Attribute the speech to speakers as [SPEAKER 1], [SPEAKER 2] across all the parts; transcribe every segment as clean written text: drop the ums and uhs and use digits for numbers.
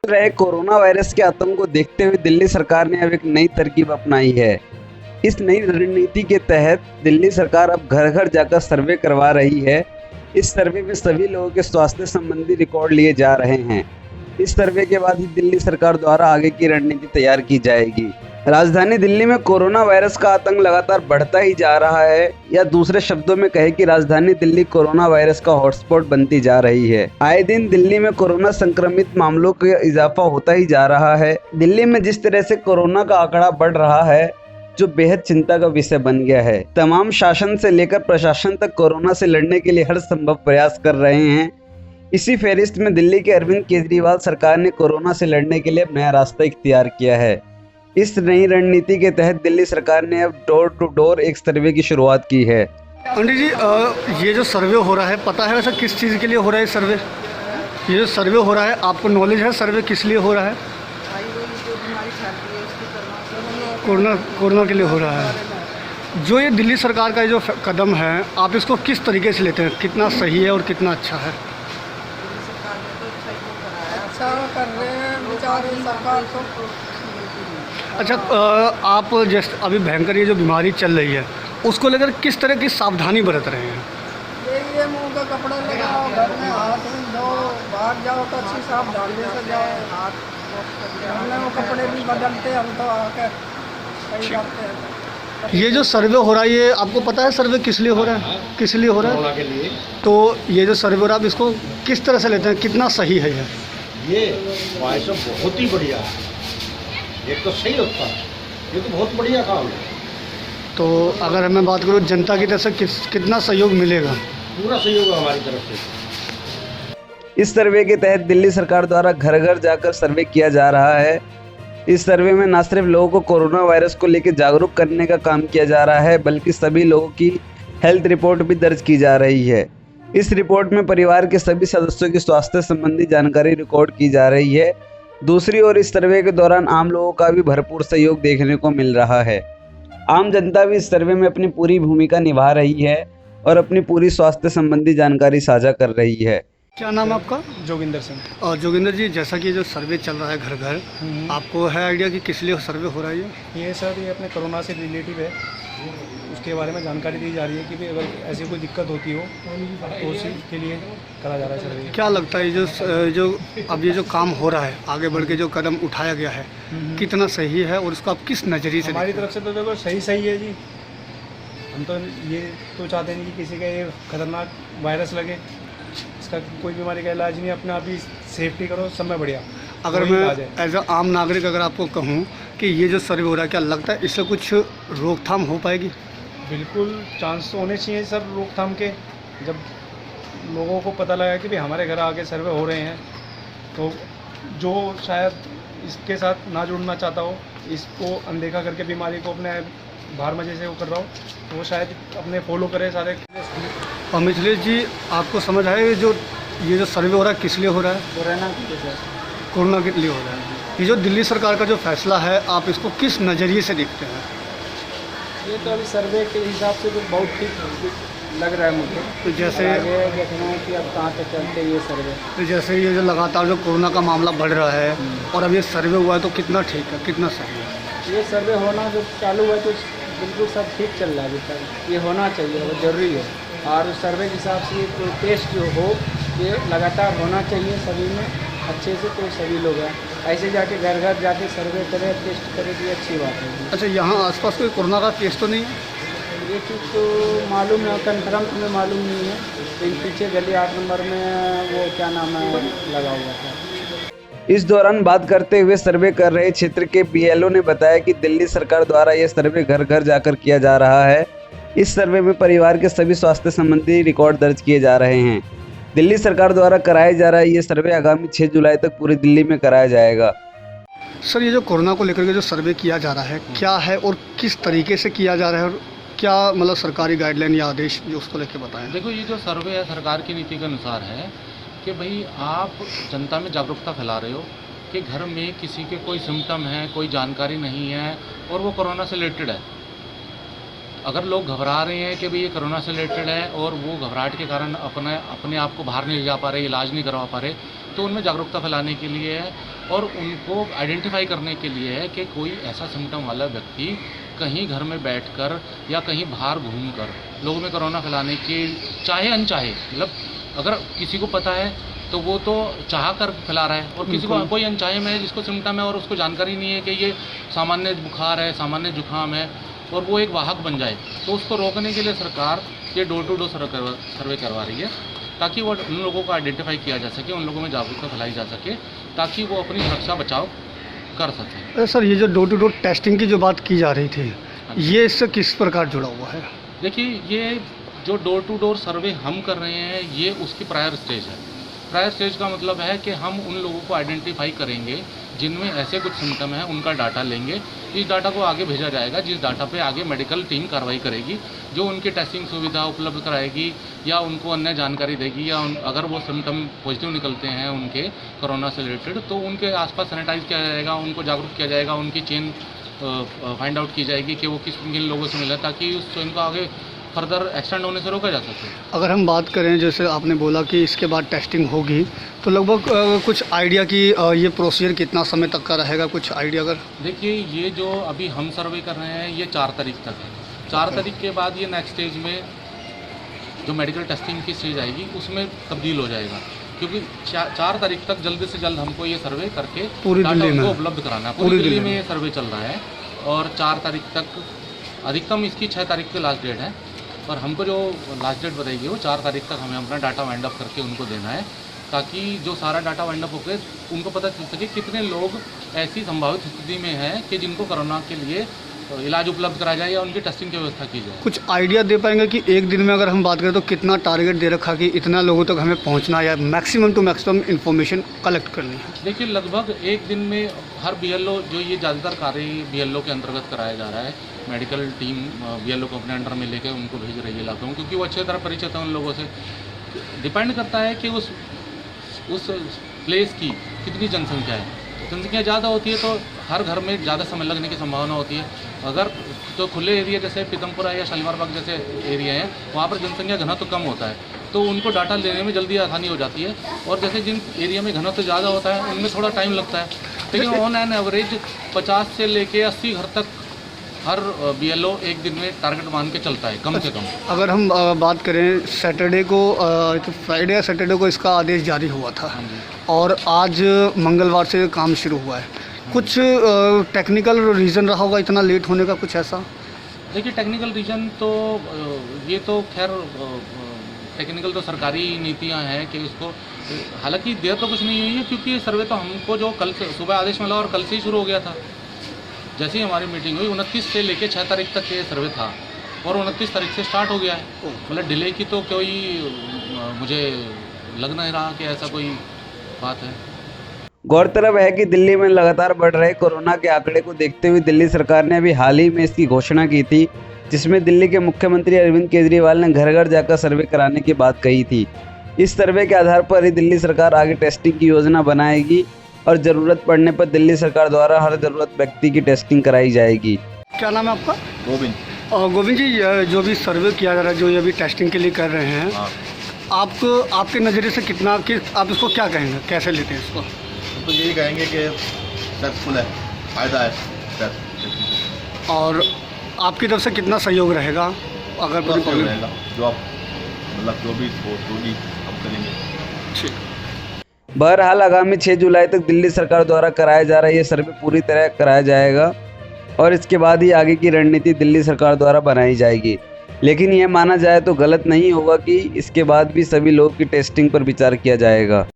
[SPEAKER 1] रहे corona virus के आतंक को देखते हुए दिल्ली सरकार ने अब एक नई तरकीब अपनाई है। इस नई रणनीति के तहत दिल्ली सरकार अब घर घर जाकर सर्वे करवा रही है। इस सर्वे में सभी लोगों के स्वास्थ्य संबंधी रिकॉर्ड लिए जा रहे हैं। इस सर्वे के बाद ही दिल्ली सरकार द्वारा आगे की रणनीति तैयार की जाएगी। राजधानी दिल्ली में कोरोना वायरस का आतंक लगातार बढ़ता ही जा रहा है, या दूसरे शब्दों में कहें कि राजधानी दिल्ली कोरोना वायरस का हॉटस्पॉट बनती जा रही है। आए दिन दिल्ली में कोरोना संक्रमित मामलों का इजाफा होता ही जा रहा है। दिल्ली में जिस तरह से कोरोना का आंकड़ा बढ़ रहा है, जो बेहद चिंता का विषय बन गया है। तमाम शासन से लेकर प्रशासन तक कोरोना से लड़ने के लिए हर संभव प्रयास कर रहे हैं। इसी फहरिस्त में दिल्ली के अरविंद केजरीवाल सरकार ने कोरोना से लड़ने के लिए नया रास्ता इख्तियार किया है। इस नई रणनीति के तहत दिल्ली सरकार ने अब डोर टू डोर एक सर्वे की शुरुआत की है।
[SPEAKER 2] पंडित जी, ये जो सर्वे हो रहा है, पता है वैसे किस चीज़ के लिए हो रहा है सर्वे? ये जो सर्वे हो रहा है, आपको नॉलेज है सर्वे किस लिए हो रहा है? कोरोना के लिए हो रहा है। जो ये दिल्ली सरकार का जो कदम है, आप इसको किस तरीके से लेते हैं? कितना सही है और कितना अच्छा है?
[SPEAKER 3] अच्छा कर रहे हैं बेचारे सरकार को।
[SPEAKER 2] अच्छा, आप जैसे अभी भयंकर ये जो बीमारी चल रही है, उसको लेकर किस तरह की सावधानी बरत रहे हैं?
[SPEAKER 3] ये मुंह का कपड़ा लगाओ, घर में हाथ में धो, बाहर जाओ तो अच्छी सावधानी से जाओ। हाथ हमने वो कपड़े भी बदलते, हम तो आकर कहीं जाते हैं।
[SPEAKER 2] ये जो सर्वे हो रहा है, ये आपको पता है सर्वे किस लिए हो रहा है? किस लिए हो रहा है?
[SPEAKER 4] कोरोना के लिए।
[SPEAKER 2] तो ये जो सर्वे हो रहा है, आप इसको किस तरह से लेते हैं? कितना सही है
[SPEAKER 4] ये वाइस बहुत ही बढ़िया है। एक तो सही होता है, ये तो बहुत बढ़िया काम है।
[SPEAKER 2] तो अगर मैं बात करूँ जनता की तरफ से कितना सहयोग मिलेगा?
[SPEAKER 4] पूरा सहयोग है हमारी तरफ से।
[SPEAKER 1] इस सर्वे के तहत दिल्ली सरकार द्वारा घर घर जाकर सर्वे किया जा रहा है। इस सर्वे में न सिर्फ लोगों को कोरोना वायरस को लेकर जागरूक करने का काम किया जा रहा है, बल्कि सभी लोगों की हेल्थ रिपोर्ट भी दर्ज की जा रही है। इस रिपोर्ट में परिवार के सभी सदस्यों की स्वास्थ्य संबंधी जानकारी रिकॉर्ड की जा रही है। दूसरी ओर इस सर्वे के दौरान आम लोगों का भी भरपूर सहयोग देखने को मिल रहा है। आम जनता भी इस सर्वे में अपनी पूरी भूमिका निभा रही है और अपनी पूरी स्वास्थ्य संबंधी जानकारी साझा कर रही है।
[SPEAKER 2] क्या नाम है आपका?
[SPEAKER 5] जोगिंदर सिंह।
[SPEAKER 2] और जोगिंदर जी, जैसा कि जो सर्वे चल रहा है घर घर, आपको है आइडिया कि किस लिए सर्वे हो रहा है
[SPEAKER 5] ये सर, ये अपने कोरोना से रिलेटिव है, उसके बारे में जानकारी दी जा रही है कि भाई अगर ऐसी कोई दिक्कत होती हो तो उसी के लिए करा जा रहा है सर्वे।
[SPEAKER 2] क्या लगता है जो अब ये जो काम हो रहा है, आगे बढ़ के जो कदम उठाया गया है, कितना सही है और इसको आप किस नज़रिए से?
[SPEAKER 5] हमारी तरफ से तो देखो सही है जी। हम तो ये तो चाहते नहीं कि किसी का ये खतरनाक वायरस लगे, इसका कोई बीमारी का इलाज नहीं, अपने आप ही सेफ्टी करो, सब में बढ़िया।
[SPEAKER 2] अगर मैं एज अ आम नागरिक अगर आपको कहूँ कि ये जो सर्वे हो रहा है, क्या लगता है इससे कुछ रोकथाम हो पाएगी?
[SPEAKER 5] बिल्कुल चांस तो होने चाहिए सर रोकथाम के। जब लोगों को पता लगा कि भाई हमारे घर आके सर्वे हो रहे हैं, तो जो शायद इसके साथ ना जुड़ना चाहता हो, इसको अनदेखा करके बीमारी को अपने बाहर मजे से वो कर रहा हो, तो वो शायद अपने फॉलो करे सारे।
[SPEAKER 2] और मिथिलेश जी, आपको समझ आए ये जो सर्वे हो रहा है किस लिए हो रहा है? कोरोना के लिए हो रहा है। ये जो दिल्ली सरकार का जो फैसला है, आप इसको किस नज़रिए से देखते हैं?
[SPEAKER 6] ये तो अभी सर्वे के हिसाब से तो बहुत ठीक लग रहा है मुझे।
[SPEAKER 2] तो जैसे
[SPEAKER 6] आगे देखना है कि अब कहाँ तक चलते ये सर्वे।
[SPEAKER 2] तो जैसे ये जो लगातार जो कोरोना का मामला बढ़ रहा है और अब ये सर्वे हुआ है, तो कितना ठीक है, कितना सही है?
[SPEAKER 6] ये सर्वे होना जो चालू है तो बिल्कुल सब ठीक चल रहा है अभी तक। ये होना चाहिए, वो ज़रूरी है। और सर्वे के हिसाब से तो टेस्ट जो हो, ये लगातार होना चाहिए सभी में अच्छे से, तो सभी लोग हैं ऐसे जाके घर घर जाके सर्वे करें, टेस्ट करें, तो ये अच्छी बात है।
[SPEAKER 2] अच्छा, यहाँ आसपास कोई कोरोना का केस तो नहीं है?
[SPEAKER 6] ये चीज़ तो मालूम है, कंफर्म तुम्हें मालूम नहीं है, लेकिन पीछे गली 8 नंबर में वो क्या नाम है लगा हुआ था।
[SPEAKER 1] इस दौरान बात करते हुए सर्वे कर रहे क्षेत्र के बीएलओ ने बताया कि दिल्ली सरकार द्वारा यह सर्वे घर घर जाकर किया जा रहा है। इस सर्वे में परिवार के सभी स्वास्थ्य संबंधी रिकॉर्ड दर्ज किए जा रहे हैं। दिल्ली सरकार द्वारा कराया जा रहा है ये सर्वे आगामी 6 जुलाई तक पूरी दिल्ली में कराया जाएगा।
[SPEAKER 2] सर, ये जो कोरोना को लेकर के जो सर्वे किया जा रहा है, क्या है और किस तरीके से किया जा रहा है, और क्या मतलब सरकारी गाइडलाइन या आदेश जो उसको लेकर बताएं?
[SPEAKER 7] देखो, ये जो सर्वे है सरकार की नीति के अनुसार है कि भाई आप जनता में जागरूकता फैला रहे हो कि घर में किसी के कोई सिम्टम है, कोई जानकारी नहीं है और वो कोरोना से रिलेटेड है, अगर लोग घबरा रहे हैं कि भाई ये कोरोना से रिलेटेड है और वो घबराहट के कारण अपने आप को बाहर नहीं ले जा पा रहे, इलाज नहीं करवा पा रहे, तो उनमें जागरूकता फैलाने के लिए है और उनको आइडेंटिफाई करने के लिए है कि कोई ऐसा सिम्टम वाला व्यक्ति कहीं घर में बैठकर या कहीं बाहर घूमकर लोगों में कोरोना फैलाने की चाहे अनचाहे, मतलब अगर किसी को पता है तो वो तो चाह कर फैला रहा है, और किसी को कोई अनचाहे में है जिसको सिम्टम है और उसको जानकारी नहीं है कि ये सामान्य बुखार है, सामान्य जुकाम है, और वो एक वाहक बन जाए, तो उसको रोकने के लिए सरकार ये डोर टू डोर सर्वे करवा रही है, ताकि वो उन लोगों को आइडेंटिफाई किया जा सके, उन लोगों में जागरूकता फैलाई जा सके, ताकि वो अपनी सुरक्षा बचाव कर सकें।
[SPEAKER 2] सर, ये जो डोर टू डोर टेस्टिंग की जो बात की जा रही थी, ये इससे किस प्रकार जुड़ा हुआ है?
[SPEAKER 7] देखिए, ये जो डोर टू डोर सर्वे हम कर रहे हैं, ये उसकी प्रायर स्टेज है। प्रायर स्टेज का मतलब है कि हम उन लोगों को आइडेंटिफाई करेंगे जिनमें ऐसे कुछ सिम्टम है, उनका डाटा लेंगे, इस डाटा को आगे भेजा जाएगा, जिस डाटा पे आगे मेडिकल टीम कार्रवाई करेगी, जो उनकी टेस्टिंग सुविधा उपलब्ध कराएगी या उनको अन्य जानकारी देगी, या अगर वो सिम्टम पॉजिटिव निकलते हैं उनके कोरोना से रिलेटेड, तो उनके आसपास सैनिटाइज किया जाएगा, उनको जागरूक किया जाएगा, उनकी चेन फाइंड आउट की जाएगी कि वो किन लोगों से मिला, ताकि उस चेन को आगे फर्दर एक्सटेंड होने से रोका जा सके।
[SPEAKER 2] अगर हम बात करें, जैसे आपने बोला कि इसके बाद टेस्टिंग होगी, तो लगभग कुछ आइडिया कि ये प्रोसीजर कितना समय तक का रहेगा, कुछ आइडिया अगर?
[SPEAKER 7] देखिए, ये जो अभी हम सर्वे कर रहे हैं ये 4 तारीख तक है। 4 तारीख के बाद ये नेक्स्ट स्टेज में जो मेडिकल टेस्टिंग की स्टेज आएगी उसमें तब्दील हो जाएगा, क्योंकि 4 तारीख तक जल्द से जल्द हमको ये सर्वे करके
[SPEAKER 2] पूरी दिल्ली में
[SPEAKER 7] उपलब्ध कराना है। पूरी दिल्ली में ये सर्वे चल रहा है और 4 तारीख तक, अधिकतम इसकी 6 तारीख की लास्ट डेट है, और हमको जो लास्ट डेट बताएगी वो 4 तारीख तक हमें अपना डाटा वाइंड अप करके उनको देना है, ताकि जो सारा डाटा वाइंड अप होकर उनको पता चल सके कितने लोग ऐसी संभावित स्थिति में हैं कि जिनको कोरोना के लिए इलाज उपलब्ध कराया जाए या उनकी टेस्टिंग की व्यवस्था की जाए।
[SPEAKER 2] कुछ आइडिया दे पाएंगे कि एक दिन में अगर हम बात करें तो कितना टारगेट दे रखा कि इतना लोगों तक हमें पहुंचना या maximum to maximum information collect करनी है?
[SPEAKER 7] देखिए, लगभग एक दिन में हर BLO, जो ये ज़्यादातर कार्य BLO के अंतर्गत कराया जा रहा है, मेडिकल टीम BLO को अपने अंडर में लेकर उनको भेज रही है इलाकों में, क्योंकि वो अच्छी तरह परिचित है उन लोगों से। डिपेंड करता है कि उस प्लेस की कितनी जनसंख्या है। जनसंख्या ज़्यादा होती है तो हर घर में ज़्यादा समय लगने की संभावना होती है। अगर तो खुले एरिया जैसे पीतमपुरा या शालीमार बाग जैसे एरिया हैं, वहाँ पर जनसंख्या घनत्व कम होता है, तो उनको डाटा लेने में जल्दी आसानी हो जाती है, और जैसे जिन एरिया में घनत्व ज़्यादा होता है उनमें थोड़ा टाइम लगता है। लेकिन ऑन एन एवरेज 50 से लेके 80 घर तक हर BLO एक दिन में टारगेट मान के चलता है, कम से कम।
[SPEAKER 2] अगर हम बात करें सैटरडे को, तो फ्राइडे या सैटरडे को इसका आदेश जारी हुआ था, और आज मंगलवार से काम शुरू हुआ है। कुछ टेक्निकल रीज़न रहा होगा इतना लेट होने का, कुछ ऐसा?
[SPEAKER 7] देखिए, टेक्निकल रीज़न तो ये तो खैर टेक्निकल तो सरकारी नीतियां हैं कि उसको, हालांकि देर तो कुछ नहीं हुई है, क्योंकि सर्वे तो हमको जो कल से सुबह आदेश मिला और कल से ही शुरू हो गया था। जैसे ही हमारी मीटिंग हुई 29 से लेकर 6 तारीख तक ये सर्वे था, और 29 तारीख से स्टार्ट हो गया है। मतलब डिले की तो कोई मुझे लग नहीं रहा कि ऐसा कोई बात है।
[SPEAKER 1] गौरतलब है कि दिल्ली में लगातार बढ़ रहे कोरोना के आंकड़े को देखते हुए दिल्ली सरकार ने अभी हाल ही में इसकी घोषणा की थी, जिसमें दिल्ली के मुख्यमंत्री अरविंद केजरीवाल ने घर घर जाकर सर्वे कराने की बात कही थी। इस सर्वे के आधार पर ही दिल्ली सरकार आगे टेस्टिंग की योजना बनाएगी और ज़रूरत पड़ने पर दिल्ली सरकार द्वारा हर ज़रूरत व्यक्ति की टेस्टिंग कराई जाएगी।
[SPEAKER 2] क्या नाम है आपका?
[SPEAKER 4] गोविंद।
[SPEAKER 2] गोविंद जी, जो भी सर्वे किया जा रहा है, जो ये अभी टेस्टिंग के लिए कर रहे हैं, आपके नज़रिए से कितना, कि आप इसको क्या कहेंगे, कैसे लेते हैं इसको?
[SPEAKER 4] तो यही कहेंगे कि सक्सेसफुल है, फ़ायदा है।
[SPEAKER 2] और आपकी तरफ से कितना सहयोग रहेगा अगर कोई प्रॉब्लम
[SPEAKER 4] रहेगा? जो आप मतलब जो भी हम करेंगे।
[SPEAKER 2] ठीक।
[SPEAKER 1] बहरहाल आगामी 6 जुलाई तक दिल्ली सरकार द्वारा कराया जा रहा ये सर्वे पूरी तरह कराया जाएगा, और इसके बाद ही आगे की रणनीति दिल्ली सरकार द्वारा बनाई जाएगी। लेकिन यह माना जाए तो गलत नहीं होगा कि इसके बाद भी सभी लोगों की टेस्टिंग पर विचार किया जाएगा।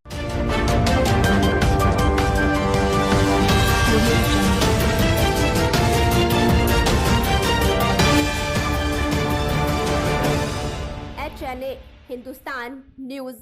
[SPEAKER 8] HNA Hindustan news